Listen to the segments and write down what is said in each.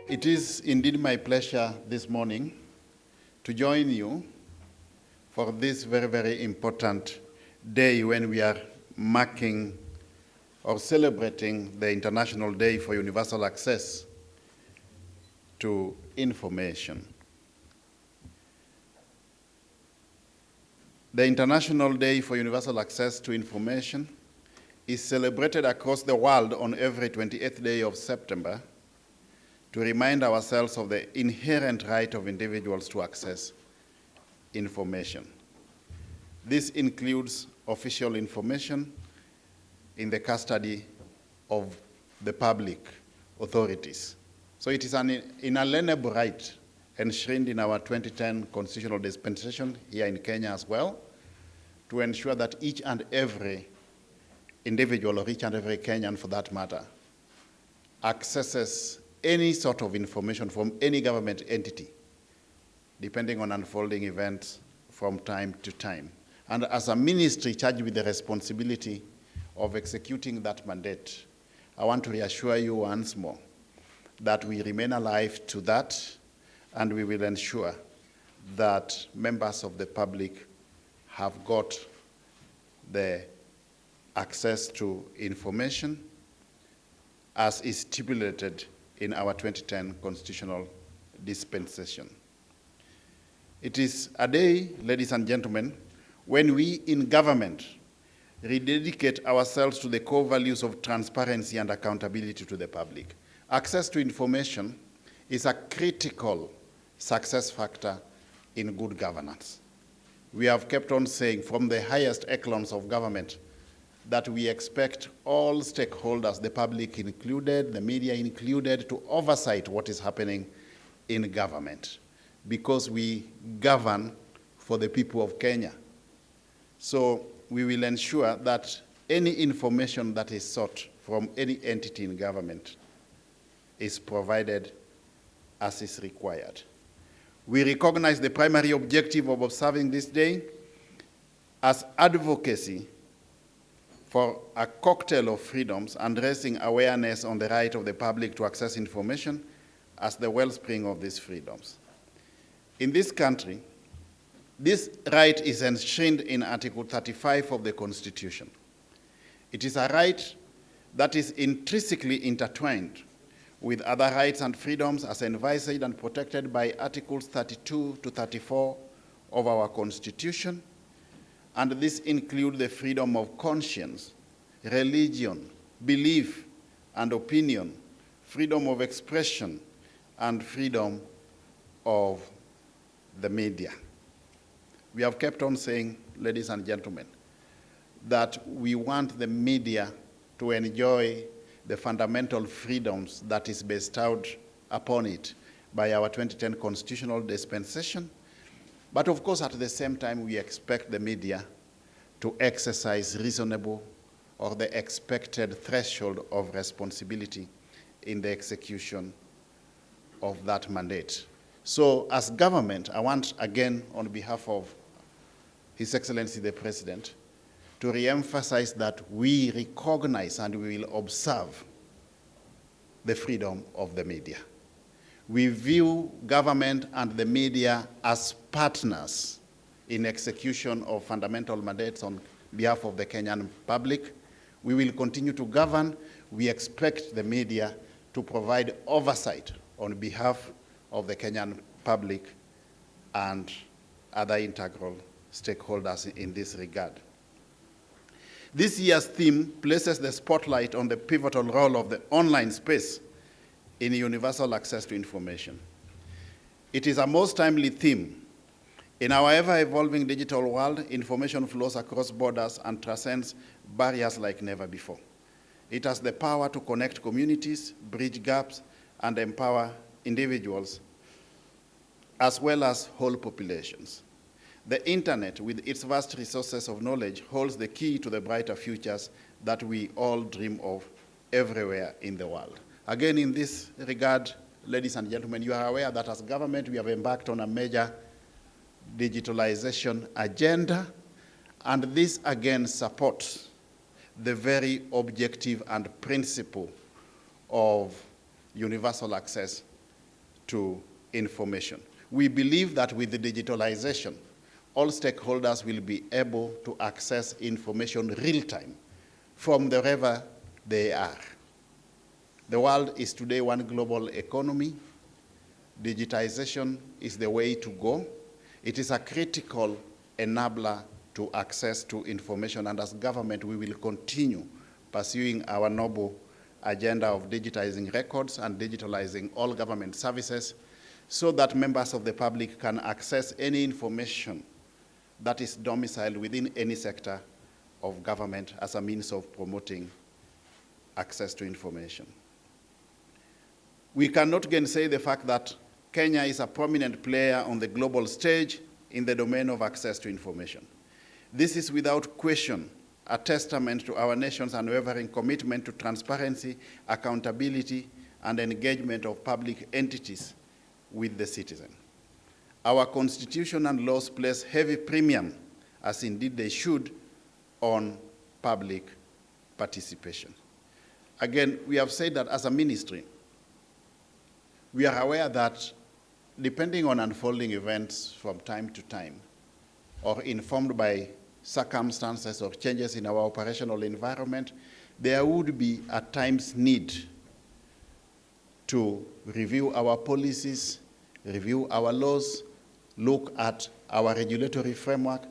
It is indeed my pleasure this morning to join you for this very, very important day when we are marking or celebrating the International Day for Universal Access to Information. The International Day for Universal Access to Information is celebrated across the world on every 28th day of September to remind ourselves of the inherent right of individuals to access information. This includes official information in the custody of the public authorities. So it is an inalienable right enshrined in our 2010 constitutional dispensation here in Kenya as well, to ensure that each and every individual, or each and every Kenyan for that matter, accesses any sort of information from any government entity, depending on unfolding events from time to time. And as a ministry charged with the responsibility of executing that mandate, I want to reassure you once more that we remain alive to that, and we will ensure that members of the public have got the access to information as is stipulated in our 2010 constitutional dispensation. It is a day, ladies and gentlemen, when we in government rededicate ourselves to the core values of transparency and accountability to the public. Access to information is a critical success factor in good governance. We have kept on saying from the highest echelons of government that we expect all stakeholders, the public included, the media included, to oversight what is happening in government, because we govern for the people of Kenya. So we will ensure that any information that is sought from any entity in government is provided as is required. We recognize the primary objective of observing this day as advocacy for a cocktail of freedoms and raising awareness on the right of the public to access information as the wellspring of these freedoms. In this country, this right is enshrined in Article 35 of the Constitution. It is a right that is intrinsically intertwined with other rights and freedoms as envisaged and protected by Articles 32 to 34 of our Constitution, and this includes the freedom of conscience, religion, belief, and opinion, freedom of expression, and freedom of the media. We have kept on saying, ladies and gentlemen, that we want the media to enjoy the fundamental freedoms that is bestowed upon it by our 2010 constitutional dispensation. But of course, at the same time, we expect the media to exercise reasonable or the expected threshold of responsibility in the execution of that mandate. So as government, I want again, on behalf of His Excellency the President, to re-emphasize that we recognize and we will observe the freedom of the media. We view government and the media as partners in execution of fundamental mandates on behalf of the Kenyan public. We will continue to govern. We expect the media to provide oversight on behalf of the Kenyan public and other integral stakeholders in this regard. This year's theme places the spotlight on the pivotal role of the online space in universal access to information. It is a most timely theme. In our ever-evolving digital world, information flows across borders and transcends barriers like never before. It has the power to connect communities, bridge gaps, and empower individuals, as well as whole populations. The internet, with its vast resources of knowledge, holds the key to the brighter futures that we all dream of everywhere in the world. Again, in this regard, ladies and gentlemen, you are aware that as government, we have embarked on a major digitalization agenda, and this again supports the very objective and principle of universal access to information. We believe that with the digitalization, all stakeholders will be able to access information real time from wherever they are. The world is today one global economy. Digitization is the way to go. It is a critical enabler to access to information, and as government, we will continue pursuing our noble agenda of digitizing records and digitalizing all government services so that members of the public can access any information that is domiciled within any sector of government as a means of promoting access to information. We cannot gainsay the fact that Kenya is a prominent player on the global stage in the domain of access to information. This is without question a testament to our nation's unwavering commitment to transparency, accountability, and engagement of public entities with the citizen. Our constitution and laws place heavy premium, as indeed they should, on public participation. Again, we have said that as a ministry, we are aware that depending on unfolding events from time to time, or informed by circumstances or changes in our operational environment, there would be at times need to review our policies, review our laws, look at our regulatory framework,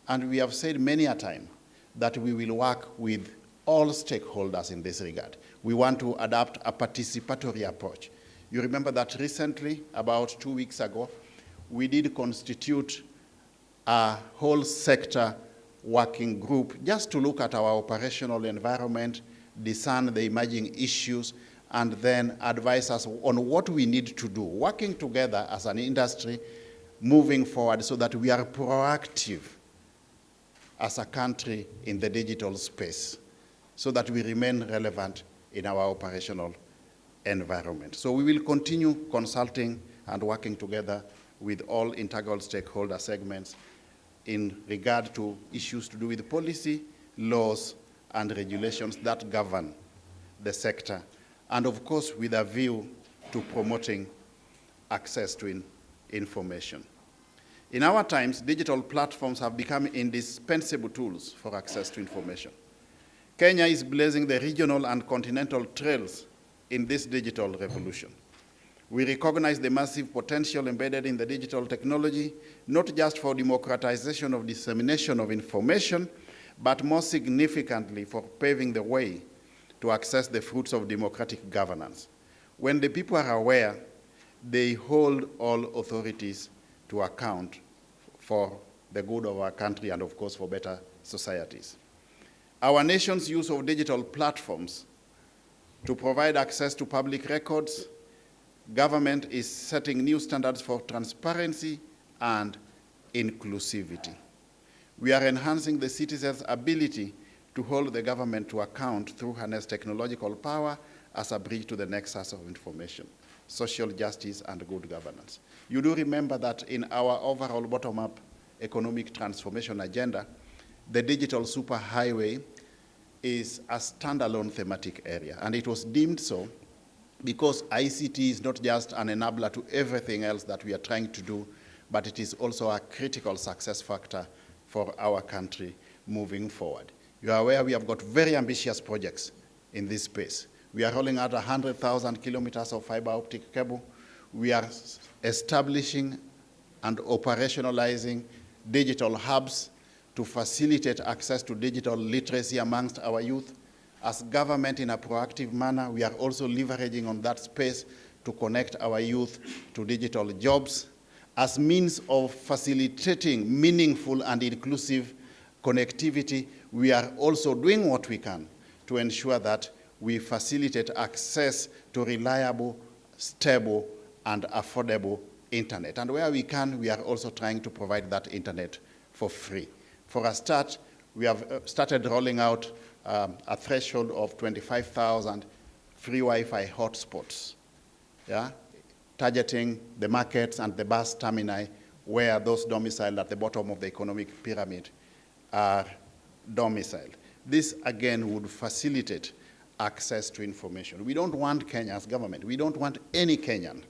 and we have said many a time that we will work with all stakeholders in this regard. We want to adopt a participatory approach. You remember that recently, about 2 weeks ago, we did constitute a whole sector working group just to look at our operational environment, discern the emerging issues, and then advise us on what we need to do, working together as an industry, moving forward so that we are proactive as a country in the digital space, so that we remain relevant in our operational environment. So we will continue consulting and working together with all integral stakeholder segments in regard to issues to do with policy, laws, and regulations that govern the sector, and of course with a view to promoting access to information. In our times, digital platforms have become indispensable tools for access to information. Kenya is blazing the regional and continental trails in this digital revolution. We recognize the massive potential embedded in the digital technology, not just for democratization of dissemination of information, but more significantly for paving the way to access the fruits of democratic governance. When the people are aware, they hold all authorities to account for the good of our country and, of course, for better societies. Our nation's use of digital platforms to provide access to public records, government is setting new standards for transparency and inclusivity. We are enhancing the citizens' ability to hold the government to account through harness technological power as a bridge to the nexus of information, social justice, and good governance. You do remember that in our overall bottom-up economic transformation agenda, the digital superhighway is a standalone thematic area, and it was deemed so because ICT is not just an enabler to everything else that we are trying to do, but it is also a critical success factor for our country moving forward. You are aware we have got very ambitious projects in this space. We are rolling out 100,000 kilometers of fiber optic cable. We are establishing and operationalizing digital hubs to facilitate access to digital literacy amongst our youth. As government, in a proactive manner, we are also leveraging on that space to connect our youth to digital jobs as means of facilitating meaningful and inclusive connectivity. We are also doing what we can to ensure that we facilitate access to reliable, stable, and affordable internet. And where we can, we are also trying to provide that internet for free. For a start, we have started rolling out a threshold of 25,000 free Wi-Fi hotspots, targeting the markets and the bus termini where those domiciled at the bottom of the economic pyramid are domiciled. This, again, would facilitate access to information. We don't want Kenya's government, we don't want any Kenyan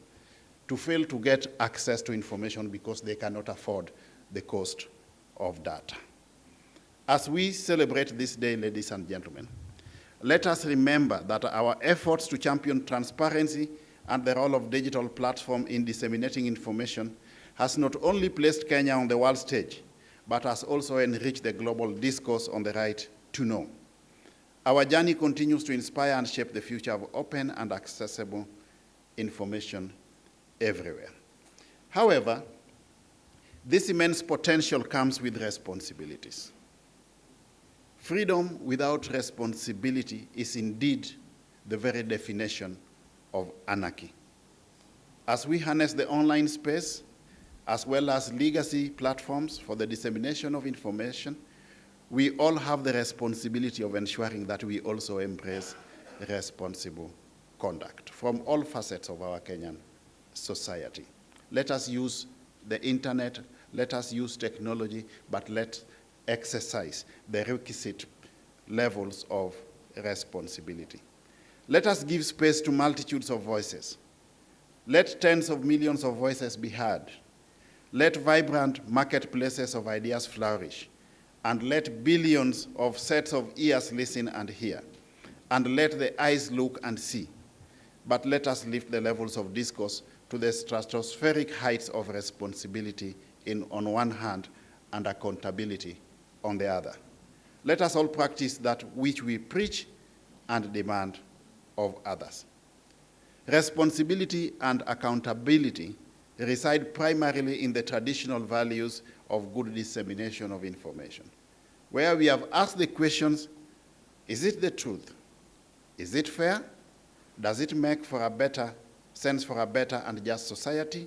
to fail to get access to information because they cannot afford the cost of data. As we celebrate this day, ladies and gentlemen, let us remember that our efforts to champion transparency and the role of digital platform in disseminating information has not only placed Kenya on the world stage, but has also enriched the global discourse on the right to know. Our journey continues to inspire and shape the future of open and accessible information everywhere. However, this immense potential comes with responsibilities. Freedom without responsibility is indeed the very definition of anarchy. As we harness the online space, as well as legacy platforms for the dissemination of information, we all have the responsibility of ensuring that we also embrace responsible conduct from all facets of our Kenyan society. Let us use the internet, let us use technology, but let's exercise the requisite levels of responsibility. Let us give space to multitudes of voices. Let tens of millions of voices be heard. Let vibrant marketplaces of ideas flourish. And let billions of sets of ears listen and hear. And let the eyes look and see. But let us lift the levels of discourse to the stratospheric heights of responsibility on one hand and accountability on the other. Let us all practice that which we preach and demand of others. Responsibility and accountability reside primarily in the traditional values of good dissemination of information, where we have asked the questions, is it the truth? Is it fair? Does it make for a better sense for a better and just society?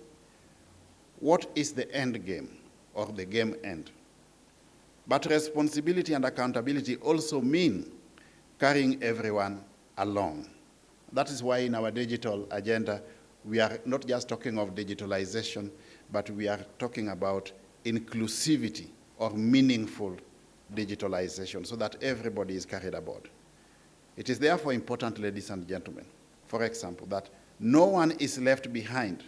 What is the end game or the game end? But responsibility and accountability also mean carrying everyone along. That is why in our digital agenda, we are not just talking of digitalization, but we are talking about inclusivity or meaningful digitalization so that everybody is carried aboard. It is therefore important, ladies and gentlemen, for example, that no one is left behind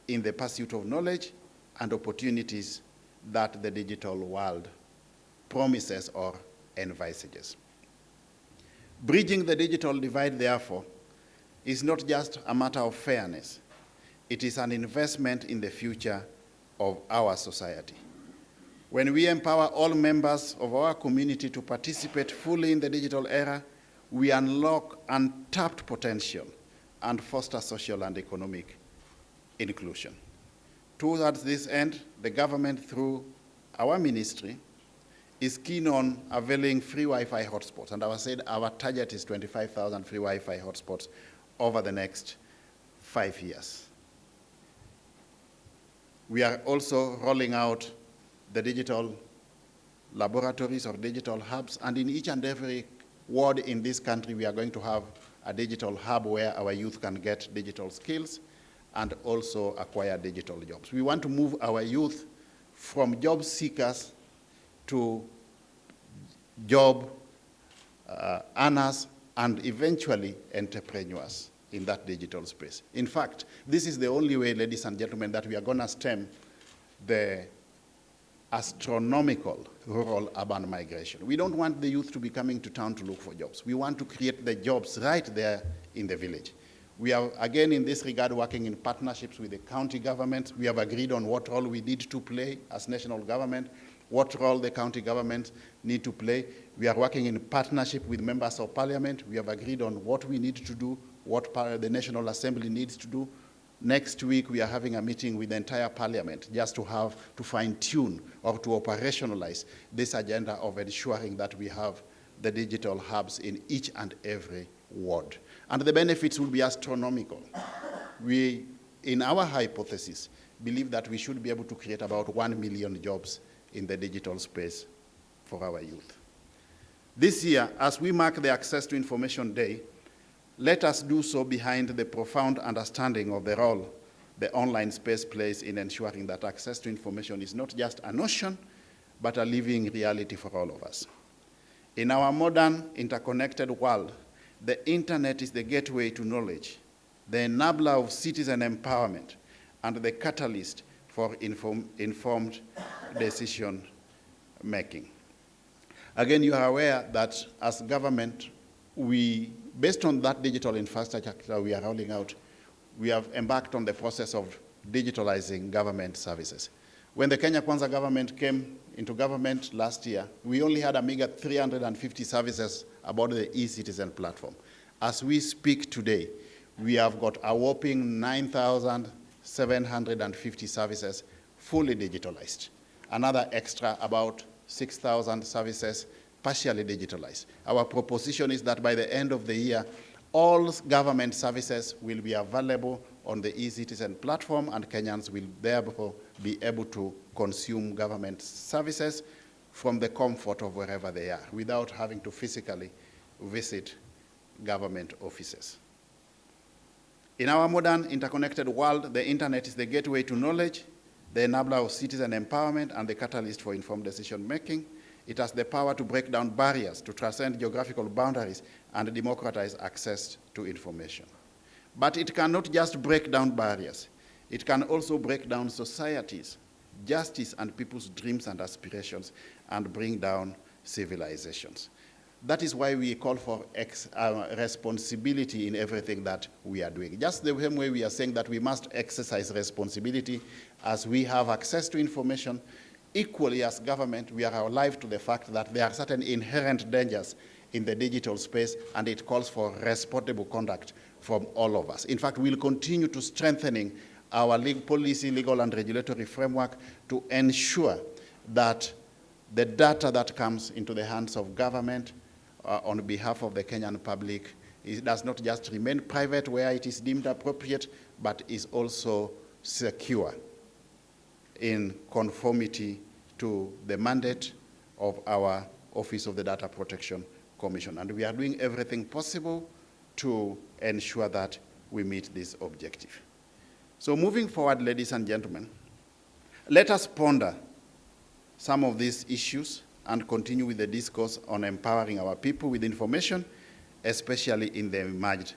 in the pursuit of knowledge and opportunities that the digital world promises or envisages. Bridging the digital divide, therefore, is not just a matter of fairness. It is an investment in the future of our society. When we empower all members of our community to participate fully in the digital era, we unlock untapped potential and foster social and economic inclusion. Towards this end, the government, through our ministry, is keen on availing free Wi-Fi hotspots. And I said our target is 25,000 free Wi-Fi hotspots over the next 5 years. We are also rolling out the digital laboratories or digital hubs, and in each and every ward in this country, we are going to have a digital hub where our youth can get digital skills and also acquire digital jobs. We want to move our youth from job seekers to job earners and eventually entrepreneurs in that digital space. In fact, this is the only way, ladies and gentlemen, that we are going to stem the astronomical rural-urban migration. We don't want the youth to be coming to town to look for jobs. We want to create the jobs right there in the village. We are, again, in this regard, working in partnerships with the county government. We have agreed on what role we need to play as national government, what role the county governments need to play. We are working in partnership with members of parliament. We have agreed on what we need to do, what the National Assembly needs to do. Next week, we are having a meeting with the entire parliament just to fine-tune or to operationalize this agenda of ensuring that we have the digital hubs in each and every ward. And the benefits will be astronomical. We, in our hypothesis, believe that we should be able to create about 1 million jobs in the digital space for our youth. This year, as we mark the Access to Information Day, let us do so behind the profound understanding of the role the online space plays in ensuring that access to information is not just a notion, but a living reality for all of us. In our modern, interconnected world, the internet is the gateway to knowledge, the enabler of citizen empowerment, and the catalyst for informed decision making. Again, you are aware that as government, based on that digital infrastructure that we are rolling out, we have embarked on the process of digitalizing government services. When the Kenya Kwanza government came into government last year, we only had a meager 350 services about the e-citizen platform. As we speak today, we have got a whopping 9,750 services fully digitalized. Another extra about 6,000 services partially digitalized. Our proposition is that by the end of the year, all government services will be available on the e-citizen platform, and Kenyans will therefore be able to consume government services from the comfort of wherever they are, without having to physically visit government offices. In our modern interconnected world, the internet is the gateway to knowledge, the enabler of citizen empowerment, and the catalyst for informed decision making. It has the power to break down barriers, to transcend geographical boundaries, and democratize access to information. But it cannot just break down barriers. It can also break down societies, justice, and people's dreams and aspirations, and bring down civilizations. That is why we call for responsibility in everything that we are doing. Just the same way we are saying that we must exercise responsibility as we have access to information, equally as government, we are alive to the fact that there are certain inherent dangers in the digital space, and it calls for responsible conduct from all of us. In fact, we'll continue to strengthening our policy, legal, and regulatory framework to ensure that the data that comes into the hands of government on behalf of the Kenyan public does not just remain private where it is deemed appropriate, but is also secure in conformity to the mandate of our Office of the Data Protection Commission. And we are doing everything possible to ensure that we meet this objective. So moving forward, ladies and gentlemen, let us ponder some of these issues and continue with the discourse on empowering our people with information, especially in the emerged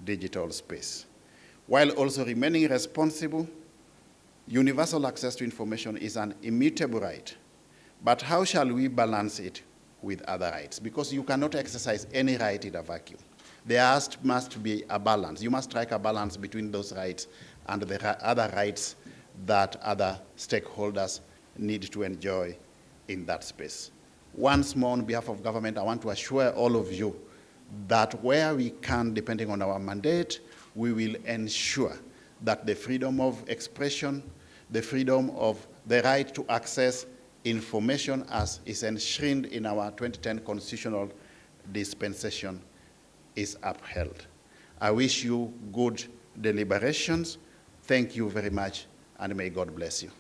digital space. While also remaining responsible, universal access to information is an immutable right. But how shall we balance it with other rights? Because you cannot exercise any right in a vacuum. There must be a balance. You must strike a balance between those rights and the other rights that other stakeholders need to enjoy in that space. Once more, on behalf of government, I want to assure all of you that where we can, depending on our mandate, we will ensure that the freedom of expression, the freedom of the right to access information as is enshrined in our 2010 constitutional dispensation is upheld. I wish you good deliberations. Thank you very much, and may God bless you.